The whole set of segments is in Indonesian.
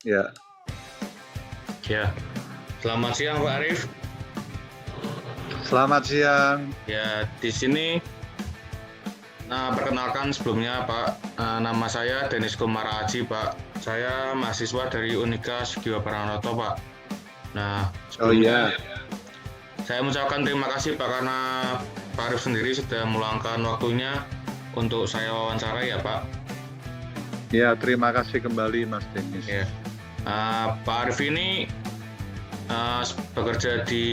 Ya, Ya, selamat siang Pak Arif. selamat siang. Ya, di sini perkenalkan sebelumnya Pak, nama saya Denis Kumar Aji Pak. Saya mahasiswa dari Unika Sugiyo Pranoto Pak. Nah, Oh sebelumnya ya, saya mengucapkan terima kasih Pak karena Pak Arif sendiri sudah meluangkan waktunya untuk saya wawancara ya Pak. ya terima kasih kembali Mas Denis. Ya, Pak Arif ini bekerja di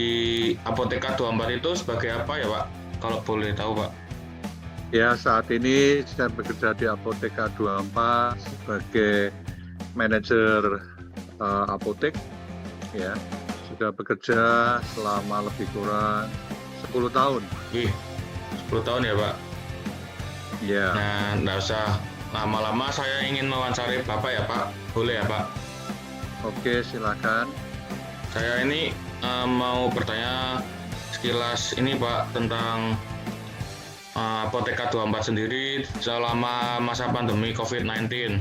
Apoteka 24 itu sebagai apa ya Pak? Kalau boleh tahu Pak. Ya, saat ini saya bekerja di Apoteka 24 sebagai manajer apotek. Ya, sudah bekerja selama lebih kurang 10 tahun. Wih, 10 tahun ya Pak. Ya, Nah, nggak usah lama-lama, saya ingin mewawancari Bapak ya Pak. Boleh ya Pak? oke silakan. Saya ini mau bertanya sekilas ini Pak tentang Apoteka 24 sendiri selama masa pandemi COVID-19.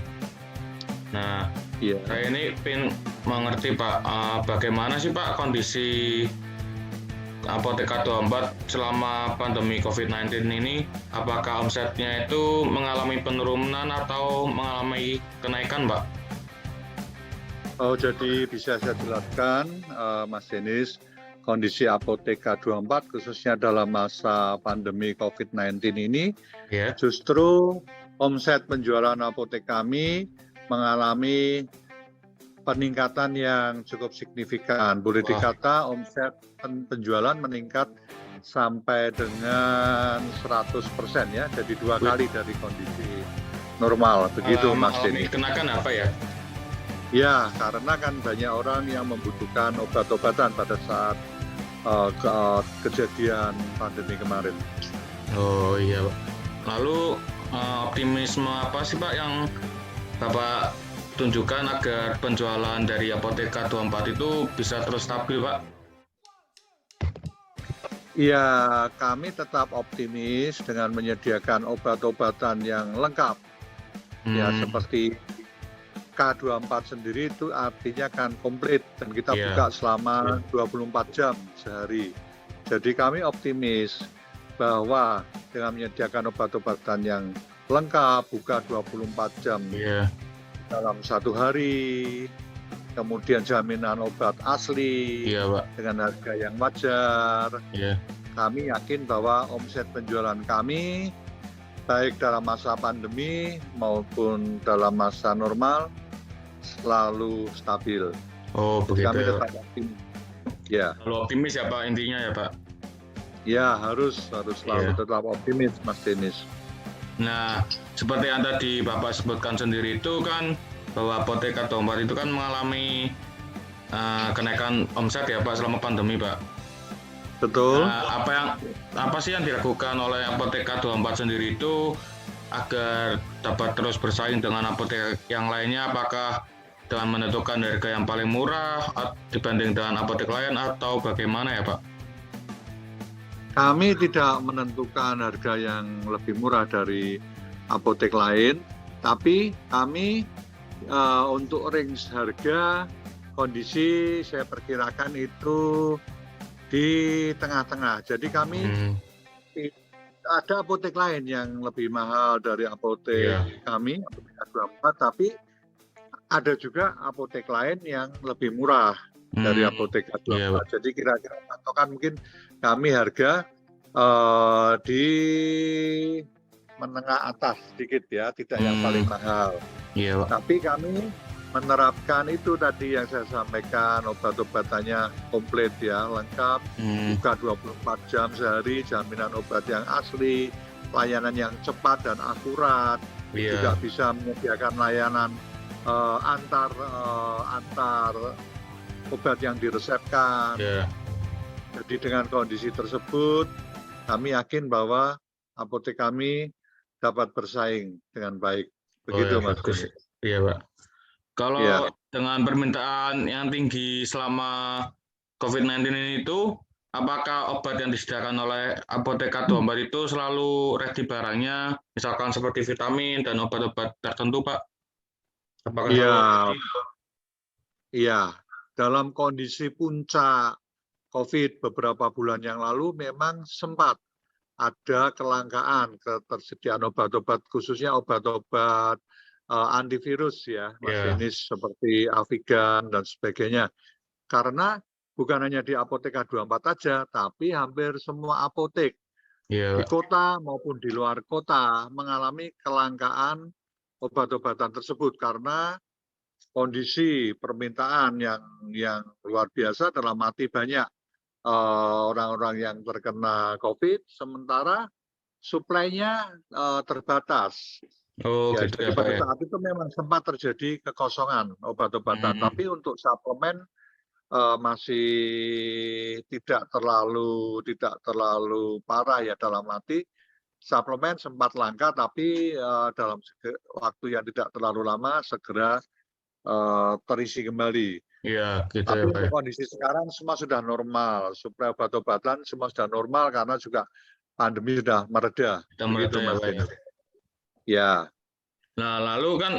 Nah, Ya, saya ini ingin mengerti Pak, bagaimana sih Pak kondisi Apoteka 24 selama pandemi COVID-19 ini, apakah omsetnya itu mengalami penurunan atau mengalami kenaikan, Pak? oh jadi bisa saya jelaskan Mas Denis, kondisi Apoteka 24 khususnya dalam masa pandemi COVID-19 ini Ya. justru omset penjualan apotek kami mengalami peningkatan yang cukup signifikan. Boleh Wah, dikata omset penjualan meningkat sampai dengan 100% ya, jadi 2 kali dari kondisi normal. Begitu Mas mengalami Denny. kenaikan apa ya? Ya, karena kan banyak orang yang membutuhkan obat-obatan pada saat kejadian pandemi kemarin. Oh iya, Pak. Lalu optimisme apa sih Pak yang Bapak tunjukkan agar penjualan dari Apoteka 24 itu bisa terus stabil, Pak? Ya, kami tetap optimis dengan menyediakan obat-obatan yang lengkap. Ya, seperti K24 sendiri itu artinya kan komplit dan kita buka selama 24 jam sehari. Jadi kami optimis bahwa dengan menyediakan obat-obatan yang lengkap, buka 24 jam dalam satu hari, kemudian jaminan obat asli Pak. dengan harga yang wajar. Kami yakin bahwa omset penjualan kami baik dalam masa pandemi maupun dalam masa normal selalu stabil. Oh, begitu. Kami tetap optimis. Ya. Kalau optimis ya Pak intinya ya Pak. Ya, harus selalu tetap optimis Mas Denis. Nah, seperti yang tadi Bapak sebutkan sendiri itu kan bahwa Apoteka 24 itu kan mengalami kenaikan omset ya Pak selama pandemi Pak. Betul. Nah, apa sih yang dilakukan oleh Apoteka 24 sendiri itu agar dapat terus bersaing dengan apotek yang lainnya? Apakah dengan menentukan harga yang paling murah dibanding dengan apotek lain atau bagaimana ya Pak? Kami tidak menentukan harga yang lebih murah dari apotek lain, tapi kami untuk range harga kondisi saya perkirakan itu di tengah-tengah. Jadi kami ada apotek lain yang lebih mahal dari apotek kami, Apoteka 24, tapi ada juga apotek lain yang lebih murah dari Apoteka 24. Jadi kira-kira patokan mungkin kami harga di menengah atas sedikit ya, tidak yang paling mahal. Tapi kami menerapkan itu tadi yang saya sampaikan, obat-obatannya komplit ya, lengkap, buka 24 jam sehari, jaminan obat yang asli, layanan yang cepat dan akurat, juga bisa menyediakan layanan antar obat yang diresepkan. Jadi dengan kondisi tersebut, kami yakin bahwa apotek kami dapat bersaing dengan baik. Begitu Mas. Iya Pak. Kalau dengan permintaan yang tinggi selama COVID-19 ini itu, apakah obat yang disediakan oleh Apoteka 24 itu selalu ready barangnya, misalkan seperti vitamin dan obat-obat tertentu, Pak? Apakah selalu ready? Iya, dalam kondisi puncak COVID beberapa bulan yang lalu memang sempat ada kelangkaan ketersediaan obat-obat, khususnya obat-obat antivirus ya, Mas Ya, Denis, seperti Avigan dan sebagainya. Karena bukan hanya di apotek K24 saja, tapi hampir semua apotek iya, di Pak. kota maupun di luar kota mengalami kelangkaan obat-obatan tersebut karena kondisi permintaan yang luar biasa, dalam arti banyak orang-orang yang terkena COVID, sementara suplainya terbatas. Oh, Ya, gitu ya, jadi Pak pada ya. saat itu memang sempat terjadi kekosongan obat-obatan. Hmm, Tapi untuk suplemen masih tidak terlalu parah ya, dalam arti suplemen sempat langka, tapi dalam waktu yang tidak terlalu lama segera terisi kembali. iya, gitu ya, Tapi Pak untuk ya. kondisi sekarang semua sudah normal, suplai obat-obatan semua sudah normal karena juga pandemi sudah mereda. Kita mereda Begitu ya, Mas Pak ya. Denis. Ya, Nah, lalu kan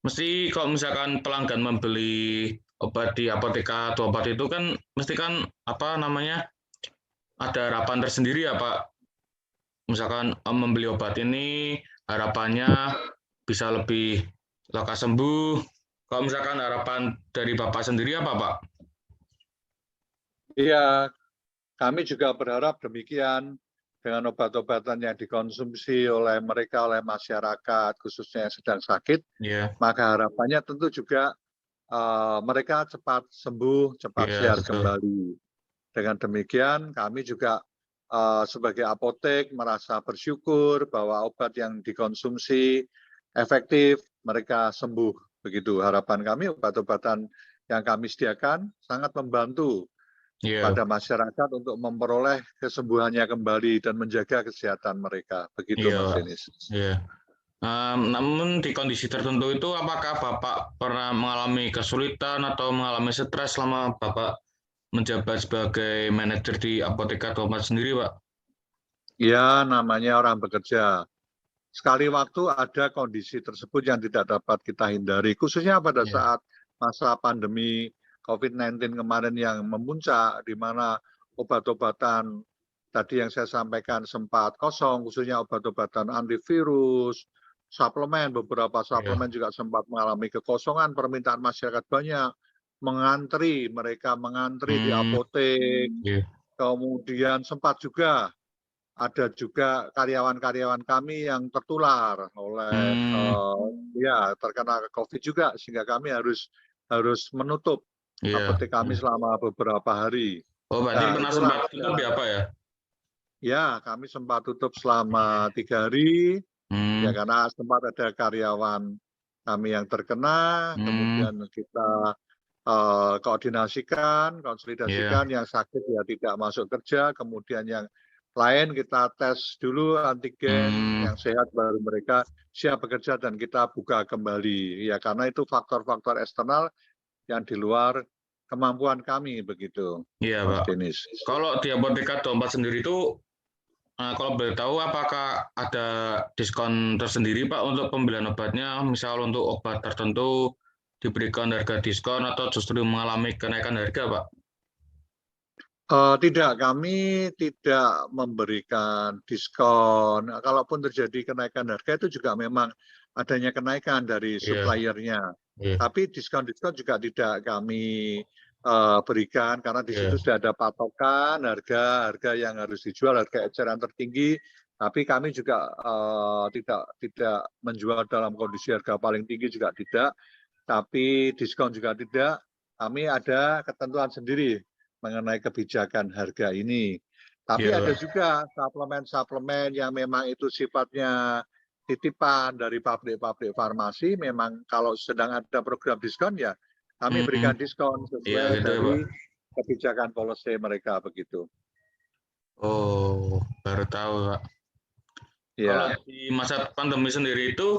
mesti kalau misalkan pelanggan membeli obat di apotek K24 itu kan mesti kan apa namanya ada harapan tersendiri ya, Pak. Misalkan membeli obat ini harapannya bisa lebih lekas sembuh. Kalau misalkan harapan dari Bapak sendiri apa, Pak? iya, kami juga berharap demikian dengan obat-obatan yang dikonsumsi oleh mereka, oleh masyarakat, khususnya yang sedang sakit, Iya, maka harapannya tentu juga mereka cepat sembuh, cepat iya sehat betul. kembali. Dengan demikian, kami juga sebagai apotek merasa bersyukur bahwa obat yang dikonsumsi efektif, mereka sembuh. Begitu harapan kami, obat-obatan yang kami sediakan sangat membantu Iya, pada masyarakat untuk memperoleh kesembuhannya kembali dan menjaga kesehatan mereka. Begitu iya, Mas Pak. Denis. Iya. Namun di kondisi tertentu itu apakah Bapak pernah mengalami kesulitan atau mengalami stres selama Bapak menjabat sebagai manajer di Apotek K24 sendiri, Pak? Ya, namanya orang bekerja. Sekali waktu ada kondisi tersebut yang tidak dapat kita hindari, khususnya pada Iya, saat masa pandemi COVID-19 kemarin yang memuncak, di mana obat-obatan tadi yang saya sampaikan sempat kosong, khususnya obat-obatan antivirus, suplemen, beberapa iya. suplemen juga sempat mengalami kekosongan, permintaan masyarakat banyak, mereka mengantri di Hmm, apotek, iya. kemudian sempat juga ada juga karyawan-karyawan kami yang tertular oleh Hmm, ya terkena COVID juga, sehingga kami harus menutup iya. apotek kami selama beberapa hari. Oh, berarti Nah, pernah itulah sempat tutup ya, Pak ya? ya, kami sempat tutup selama 3 hari ya, Hmm, karena sempat ada karyawan kami yang terkena, hmm, kemudian kita koordinasikan, iya. konsolidasikan, yang sakit ya tidak masuk kerja, kemudian yang lain kita tes dulu antigen, Hmm, yang sehat baru mereka siap bekerja dan kita buka kembali. Ya, karena itu faktor-faktor eksternal yang di luar kemampuan kami, begitu iya, Mas Pak. Denis. Kalau di Apotek K24 sendiri itu, kalau boleh tahu apakah ada diskon tersendiri, Pak, untuk pembelian obatnya? Misal untuk obat tertentu diberikan harga diskon atau justru mengalami kenaikan harga, Pak? Tidak, kami tidak memberikan diskon. Kalaupun terjadi kenaikan harga itu juga memang adanya kenaikan dari Iya, suppliernya. iya, Tapi diskon-diskon juga tidak kami berikan karena di iya. situ sudah ada patokan harga-harga yang harus dijual, harga eceran tertinggi. Tapi kami juga tidak menjual dalam kondisi harga paling tinggi, juga tidak. Tapi diskon juga tidak. Kami ada ketentuan sendiri mengenai kebijakan harga ini. Tapi Iya, ada Pak. juga suplemen-suplemen yang memang itu sifatnya titipan dari pabrik-pabrik farmasi, memang kalau sedang ada program diskon ya kami Hmm, berikan diskon iya sesuai gitu ya, Pak. dari kebijakan policy mereka, begitu. Oh, baru tahu, Pak. Kalau Ya, di masa pandemi sendiri itu,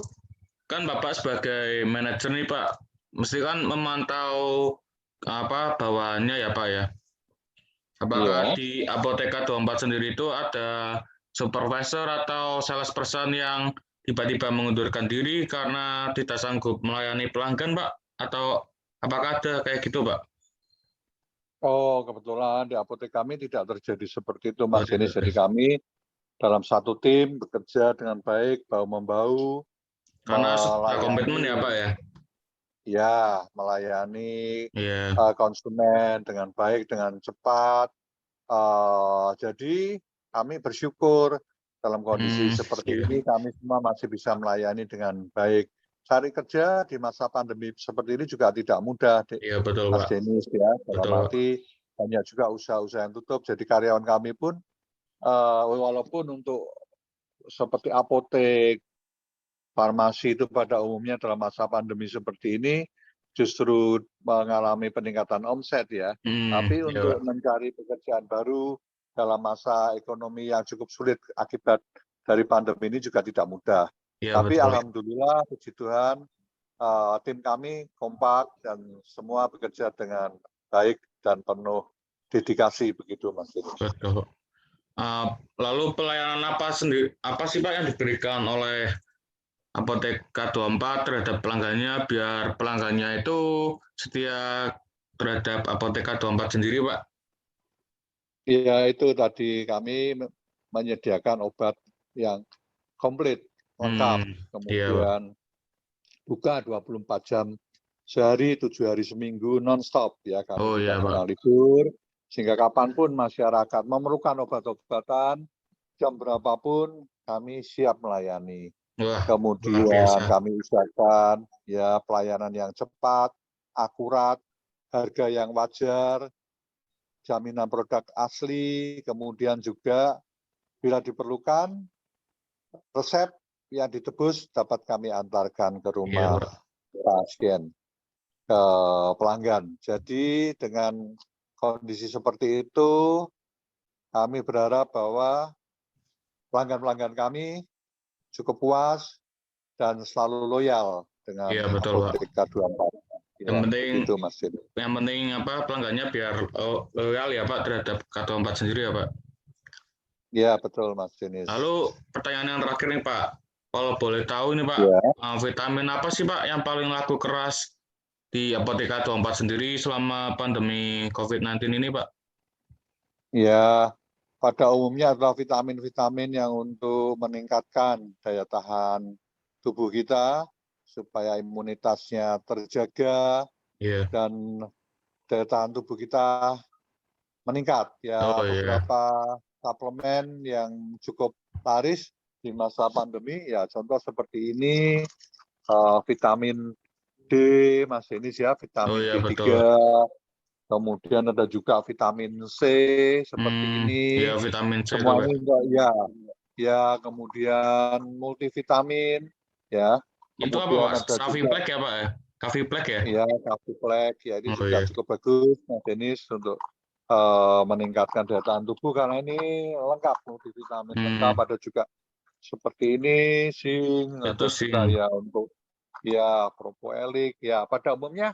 kan Bapak sebagai manajer nih, Pak, mesti kan memantau apa bawahannya ya, Pak ya. Apakah iya. di Apotek K24 sendiri itu ada supervisor atau salesperson yang tiba-tiba mengundurkan diri karena tidak sanggup melayani pelanggan, Pak? Atau Apakah ada kayak gitu, Pak? Oh, kebetulan di apotek kami tidak terjadi seperti itu, Oh, Mas Denis. tidak. Jadi kami dalam satu tim bekerja dengan baik, bahu-membahu, Karena sudah komitmen ya, melayani Pak ya? melayani Iya. konsumen dengan baik, dengan cepat. Jadi kami bersyukur dalam kondisi seperti Iya. ini kami semua masih bisa melayani dengan baik. Cari kerja di masa pandemi seperti ini juga tidak mudah, Iya, betul, Mas Pak. Denis ya. Dalam Betul, Pak. arti banyak juga usaha-usaha yang tutup. Jadi karyawan kami pun walaupun untuk seperti apotek, farmasi itu pada umumnya dalam masa pandemi seperti ini justru mengalami peningkatan omset ya. Tapi Iya, Pak. untuk mencari pekerjaan baru dalam masa ekonomi yang cukup sulit akibat dari pandemi ini juga tidak mudah. Iya, Tapi betul. alhamdulillah puji Tuhan tim kami kompak dan semua bekerja dengan baik dan penuh dedikasi begitu Mas. Betul. Lalu pelayanan apa sih Pak yang diberikan oleh Apotek K24 terhadap pelanggannya biar pelanggannya itu setia terhadap Apotek K24 sendiri, Pak? Ya itu tadi kami menyediakan obat yang komplit, lengkap, Iya, Pak. kemudian buka 24 jam sehari, 7 hari seminggu, non-stop ya, kami Oh iya, tidak Pak. pernah libur, sehingga kapanpun masyarakat memerlukan obat-obatan, jam berapapun kami siap melayani. Wah, luar Kemudian biasa. kami usahakan ya pelayanan yang cepat, akurat, harga yang wajar, jaminan produk asli, kemudian juga bila diperlukan resep yang ditebus dapat kami antarkan ke Iya, rumah Pak. pasien, ke pelanggan. Jadi dengan kondisi seperti itu, kami berharap bahwa pelanggan-pelanggan kami cukup puas dan selalu loyal dengan Iya, betul, Pak. Apotek K24. Yang Ya, penting begitu Mas Jin. yang penting apa pelanggannya biar loyal ya, Pak, terhadap K24 sendiri ya, Pak. Ya, betul Mas Jenis. Lalu pertanyaan yang terakhir nih, Pak. Kalau boleh tahu nih, Pak, Ya, vitamin apa sih, Pak, yang paling laku keras di Apotek K24 sendiri selama pandemi COVID-19 ini, Pak? ya, pada umumnya adalah vitamin-vitamin yang untuk meningkatkan daya tahan tubuh kita supaya imunitasnya terjaga Iya. dan daya tahan tubuh kita meningkat. Ya, Oh iya. beberapa suplemen yang cukup laris di masa pandemi, ya contoh seperti ini, vitamin D, Mas Denis ya, Oh vitamin iya betul, Pak. D3, kemudian ada juga vitamin C seperti Iya ini. vitamin C itu, Semua Pak. ini enggak ya, ya kemudian multivitamin, ya. Itu apa, Kemudian Pak? ada juga Saviplex ya, Pak ya? Kaviplex ya? ya Kafuflex, ya ini Oh juga iya. cukup bagus, Mas Denis, untuk meningkatkan daya tahan tubuh karena ini lengkap multivitamin lengkap, Hmm, ada juga seperti ini zinc, itu ada sih. juga ya untuk ya propoelik, ya pada umumnya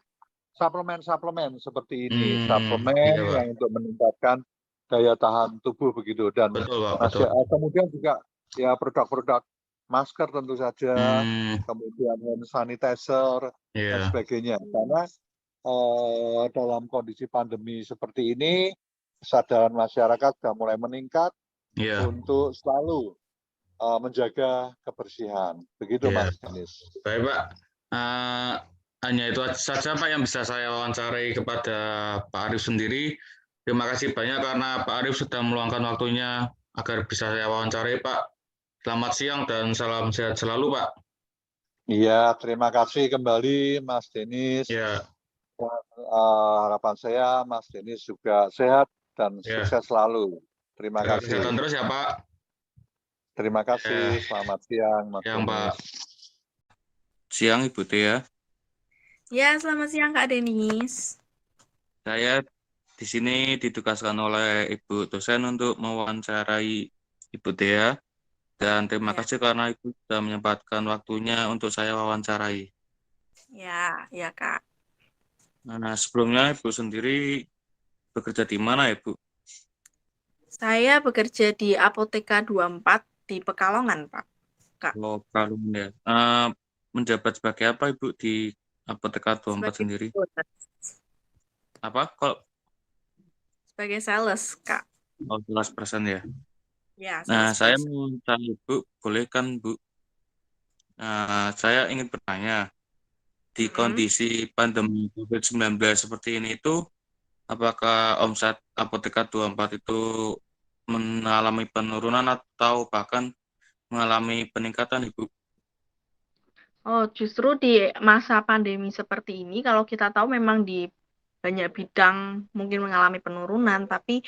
suplemen-suplemen seperti ini, suplemen Iya, Pak. yang untuk meningkatkan daya tahan tubuh begitu, dan Betul, Pak, betul. masih kemudian juga ya produk-produk masker tentu saja, Hmm, kemudian hand sanitizer dan iya. sebagainya, karena dalam kondisi pandemi seperti ini kesadaran masyarakat sudah mulai meningkat Iya, untuk selalu menjaga kebersihan, begitu iya. Mas Denis. Baik, Pak. Eh, hanya itu saja, Pak, yang bisa saya wawancarai kepada Pak Arif sendiri. Terima kasih banyak karena Pak Arif sudah meluangkan waktunya agar bisa saya wawancarai, Pak. Selamat siang dan salam sehat selalu, Pak. Iya, terima kasih kembali Mas Denis. Ya, Harapan saya Mas Denis juga sehat dan ya. sukses selalu. Terima Jaga kasih. kesehatan terus ya, Pak. Terima kasih. Ya, Selamat siang Mas siang, Denis. Pak. Siang, Ibu Tia. Ya, selamat siang Kak Denis. Saya di sini ditugaskan oleh Ibu dosen untuk mewawancarai Ibu Tia. Dan terima Ya, kasih karena Ibu sudah menyempatkan waktunya untuk saya wawancarai. ya Kak. Nah, sebelumnya Ibu sendiri bekerja di mana, Ibu? Saya bekerja di Apoteka 24 di Pekalongan, Pak. Kak. Lokal ya. Menjabat sebagai apa, Ibu, di Apotek K24 sebagai sendiri? Apa? Kalau sebagai sales, Kak. 11% ya. Ya, Nah, saya salesperson. mau tanya Bu, boleh kan Bu? Nah, saya ingin bertanya, di Mm-mm. kondisi pandemi COVID-19 seperti ini itu, apakah omset Apotek K24 itu mengalami penurunan atau bahkan mengalami peningkatan, Ibu? Oh, justru di masa pandemi seperti ini, kalau kita tahu memang di banyak bidang mungkin mengalami penurunan, tapi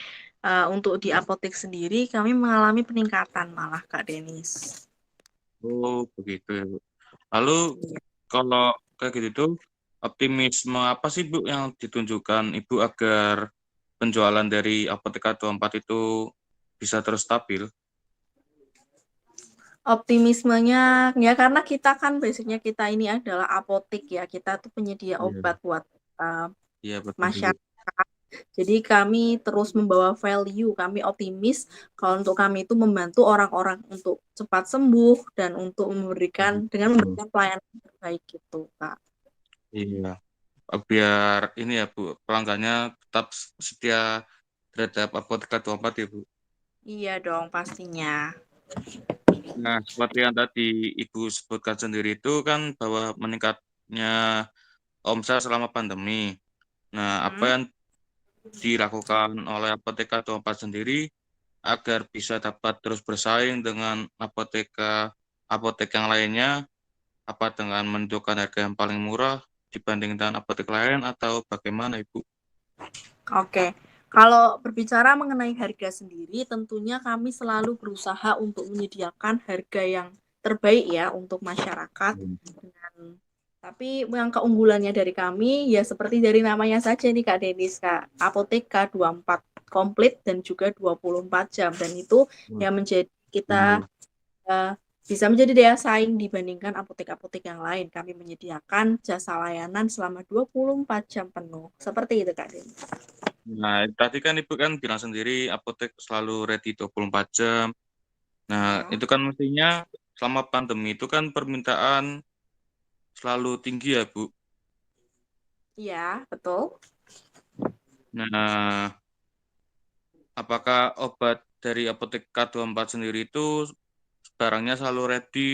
untuk di apotek sendiri kami mengalami peningkatan malah, Kak Denis. Oh, begitu ya, Bu. Lalu Iya. kalau kayak gitu tuh, optimisme apa sih Bu yang ditunjukkan Ibu agar penjualan dari Apotek K24 itu bisa terus stabil? Optimismenya ya karena kita kan basicnya kita ini adalah apotek ya, kita tuh penyedia Iya, obat buat uh, iya betul Bu. masyarakat. Jadi kami terus membawa value, kami optimis kalau untuk kami itu membantu orang-orang untuk cepat sembuh dan untuk Betul. memberikan pelayanan terbaik gitu, Kak. Iya, biar ini ya Bu, pelanggannya tetap setia terhadap Apotek K24 ya Bu. Iya dong pastinya. Nah, seperti yang tadi Ibu sebutkan sendiri itu kan bahwa meningkatnya omset selama pandemi. Nah, apa Mm-mm. yang dilakukan oleh Apotek K24 sendiri agar bisa dapat terus bersaing dengan apotek yang lainnya, apa dengan menentukan harga yang paling murah dibandingkan apotek lain atau bagaimana Ibu? Oke. Kalau berbicara mengenai harga sendiri, tentunya kami selalu berusaha untuk menyediakan harga yang terbaik ya untuk masyarakat. Hmm. Tapi yang keunggulannya dari kami ya seperti dari namanya saja nih Kak Denis, Kak. Apotek K24 komplit dan juga 24 jam dan itu Wah, yang menjadi kita ini eh, bisa menjadi daya saing dibandingkan apotek-apotek yang lain. Kami menyediakan jasa layanan selama 24 jam penuh. Seperti itu Kak Denis. Nah, tadi kan Ibu kan bilang sendiri apotek selalu ready 24 jam. Nah, Hmm. itu kan mestinya selama pandemi itu kan permintaan selalu tinggi ya, Bu. Iya, betul. Nah, apakah obat dari apotek K24 sendiri itu barangnya selalu ready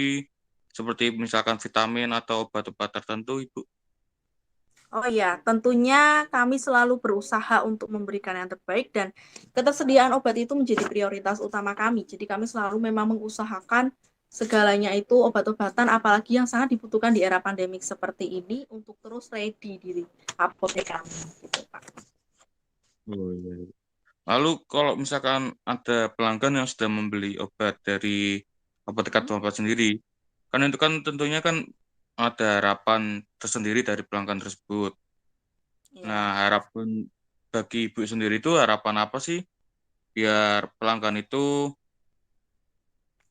seperti misalkan vitamin atau obat-obat tertentu, Ibu? Oh iya, tentunya kami selalu berusaha untuk memberikan yang terbaik dan ketersediaan obat itu menjadi prioritas utama kami. Jadi kami selalu memang mengusahakan segalanya itu obat-obatan apalagi yang sangat dibutuhkan di era pandemik seperti ini untuk terus ready di apotek kami gitu, Pak. Oh, iya, iya. Lalu kalau misalkan ada pelanggan yang sudah membeli obat dari apotek Hmm? K24 sendiri, kan itu kan tentunya kan ada harapan tersendiri dari pelanggan tersebut. Nah, Ya. harapan bagi Ibu sendiri itu harapan apa sih biar pelanggan itu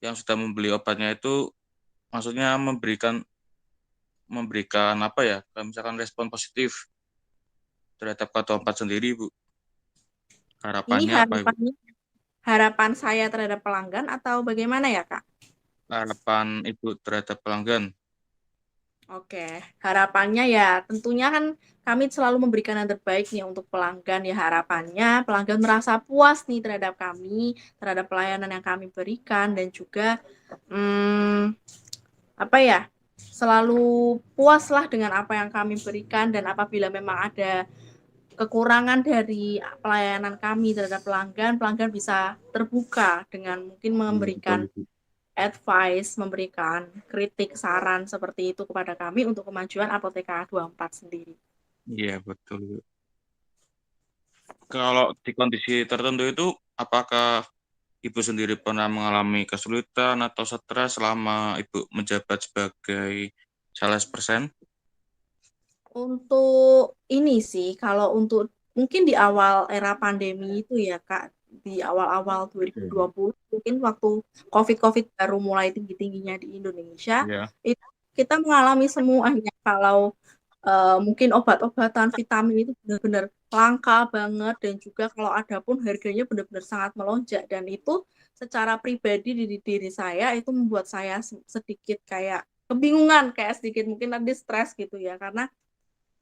yang sudah membeli obatnya itu maksudnya memberikan memberikan apa ya, kayak misalkan respon positif terhadap K24 sendiri, Bu. Ini Harapannya apa, Ibu? harapan saya terhadap pelanggan atau bagaimana ya, Kak? Harapan Ibu terhadap pelanggan. Oke, harapannya ya tentunya kan kami selalu memberikan yang terbaik nih untuk pelanggan ya harapannya pelanggan merasa puas nih terhadap kami, terhadap pelayanan yang kami berikan dan juga hmm, apa ya selalu puaslah dengan apa yang kami berikan dan apabila memang ada kekurangan dari pelayanan kami terhadap pelanggan, pelanggan bisa terbuka dengan mungkin Iya, betul, memberikan Ibu. advice, memberikan kritik, saran seperti itu kepada kami untuk kemajuan Apotek 24 sendiri. Iya, betul, Bu. Kalau di kondisi tertentu itu, apakah Ibu sendiri pernah mengalami kesulitan atau stres selama Ibu menjabat sebagai salesperson? Untuk ini sih, kalau untuk mungkin di awal era pandemi itu ya Kak, di awal-awal Hmm. 2020, mungkin waktu COVID-COVID baru mulai tinggi-tingginya di Indonesia, Iya. itu kita mengalami semuanya. Kalau mungkin obat-obatan vitamin itu benar-benar langka banget dan juga kalau ada pun harganya benar-benar sangat melonjak dan itu secara pribadi di diri saya itu membuat saya sedikit kayak kebingungan kayak sedikit mungkin nanti stres gitu ya karena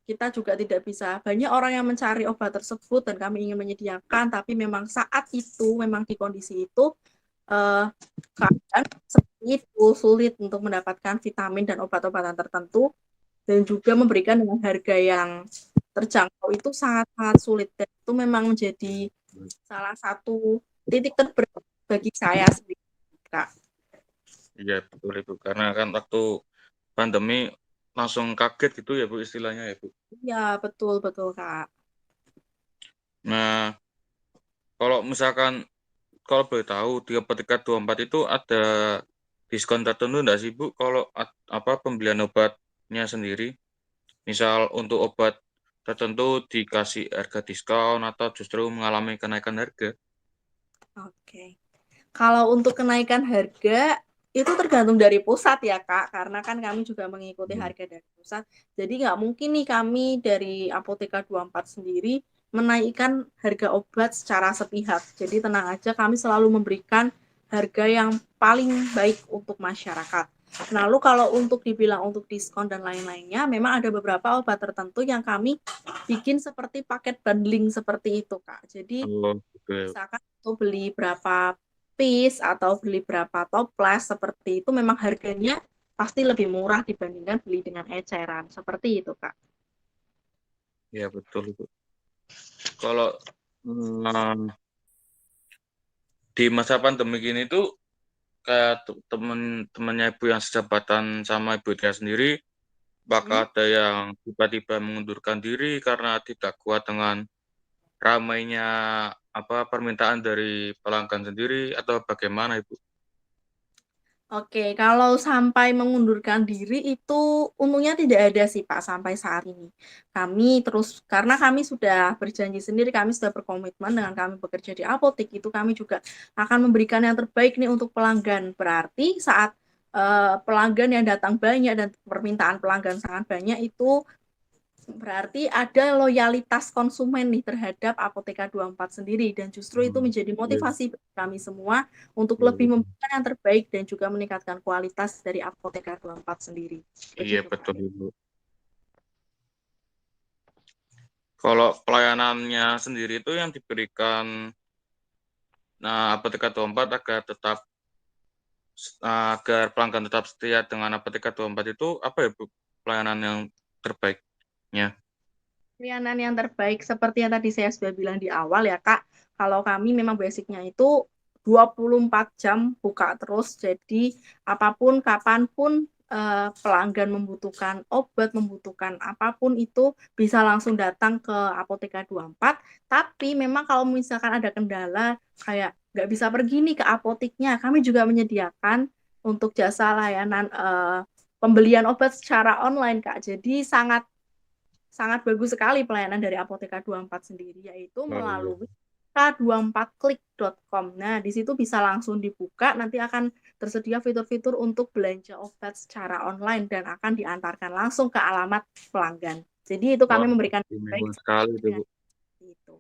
kita juga tidak bisa. Banyak orang yang mencari obat tersebut dan kami ingin menyediakan, tapi memang saat itu, memang di kondisi itu, keadaan seperti itu sulit untuk mendapatkan vitamin dan obat-obatan tertentu, dan juga memberikan dengan harga yang terjangkau itu sangat-sangat sulit. Dan itu memang menjadi salah satu titik terberat bagi saya sendiri, Kak. Iya betul Ibu, karena kan waktu pandemi langsung kaget gitu ya Bu istilahnya ya Bu. Iya, betul, Kak. Nah, kalau misalkan kalau boleh tahu di Apotheka 24 itu ada diskon tertentu enggak sih Bu kalau apa pembelian obatnya sendiri? Misal untuk obat tertentu dikasih harga diskon atau justru mengalami kenaikan harga? Oke. Kalau untuk kenaikan harga itu tergantung dari pusat ya Kak, karena kan kami juga mengikuti harga dari pusat. Jadi nggak mungkin nih kami dari Apotheka 24 sendiri menaikkan harga obat secara sepihak. Jadi tenang aja, kami selalu memberikan harga yang paling baik untuk masyarakat. Lalu kalau untuk dibilang untuk diskon dan lain-lainnya, memang ada beberapa obat tertentu yang kami bikin seperti paket bundling seperti itu Kak. Jadi misalkan itu beli berapa piece atau beli berapa toples seperti itu, memang harganya pasti lebih murah dibandingkan beli dengan eceran. Seperti itu, Kak. Ya betul Ibu. Kalau di masa pandemi ini tuh kayak temen-temennya Ibu yang sejabatan sama Ibu dia sendiri, bakal ada yang tiba-tiba mengundurkan diri karena tidak kuat dengan ramainya apa permintaan dari pelanggan sendiri atau bagaimana Ibu? Oke, kalau sampai mengundurkan diri itu untungnya tidak ada sih Pak sampai saat ini. Kami terus, karena kami sudah berjanji sendiri, kami sudah berkomitmen dengan kami bekerja di apotek, itu kami juga akan memberikan yang terbaik nih untuk pelanggan. Berarti saat pelanggan yang datang banyak dan permintaan pelanggan sangat banyak itu berarti ada loyalitas konsumen nih terhadap Apotheka 24 sendiri, dan justru itu menjadi motivasi bagi kami semua untuk lebih memberikan yang terbaik dan juga meningkatkan kualitas dari Apotheka 24 sendiri. Iya Begitu, Kak. betul Ibu. Kalau pelayanannya sendiri itu yang diberikan Apotheka 24 agar pelanggan tetap setia dengan Apotheka 24 itu apa ya Bu pelayanan yang terbaiknya? Pelayanan yang terbaik seperti yang tadi saya sudah bilang di awal ya Kak, kalau kami memang basicnya itu 24 jam buka terus, jadi apapun, kapanpun pelanggan membutuhkan obat, membutuhkan apapun itu bisa langsung datang ke Apotheka 24, tapi memang kalau misalkan ada kendala, kayak nggak bisa pergi nih ke apoteknya, kami juga menyediakan untuk jasa layanan pembelian obat secara online Kak, jadi sangat bagus sekali pelayanan dari Apotheka 24 sendiri, yaitu melalui k24klik.com. Nah, di situ bisa langsung dibuka, nanti akan tersedia fitur-fitur untuk belanja obat secara online dan akan diantarkan langsung ke alamat pelanggan. Jadi itu kami Wah, memberikan istimewa baik sekali itu Bu. itu.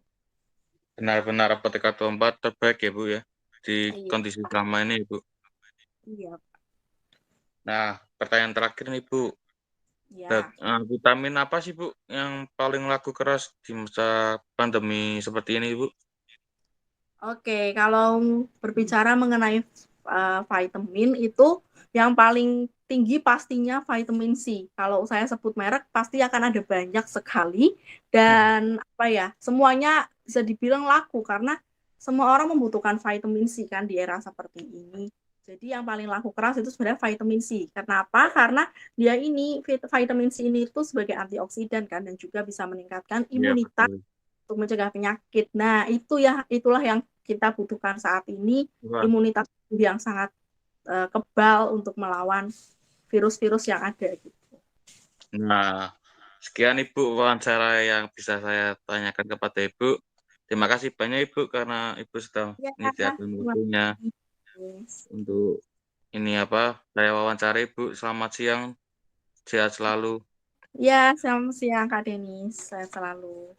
Benar-benar Apotheka 24 terbaik ya Bu ya di Iya, kondisi selama ini Bu. iya, Nah, pertanyaan terakhir nih Bu. ya. Vitamin apa sih Bu yang paling laku keras di masa pandemi seperti ini Bu? Oke, kalau berbicara mengenai vitamin itu yang paling tinggi pastinya vitamin C. Kalau saya sebut merek pasti akan ada banyak sekali, dan apa ya, semuanya bisa dibilang laku karena semua orang membutuhkan vitamin C kan di era seperti ini. Jadi yang paling laku keras itu sebenarnya vitamin C. Kenapa? Karena dia ini vitamin C ini itu sebagai antioksidan kan, dan juga bisa meningkatkan Iya imunitas betul. untuk mencegah penyakit. Nah, itulah yang kita butuhkan saat ini, Wah, imunitas yang sangat kebal untuk melawan virus-virus yang ada gitu. nah sekian Ibu wawancara yang bisa saya tanyakan kepada Ibu. Terima kasih banyak Ibu karena Ibu sudah Ya, menyediakan terima waktunya kasih. untuk ini apa saya wawancara Ibu. Selamat siang, sehat selalu. Ya, selamat siang Kak Denis. Saya selalu.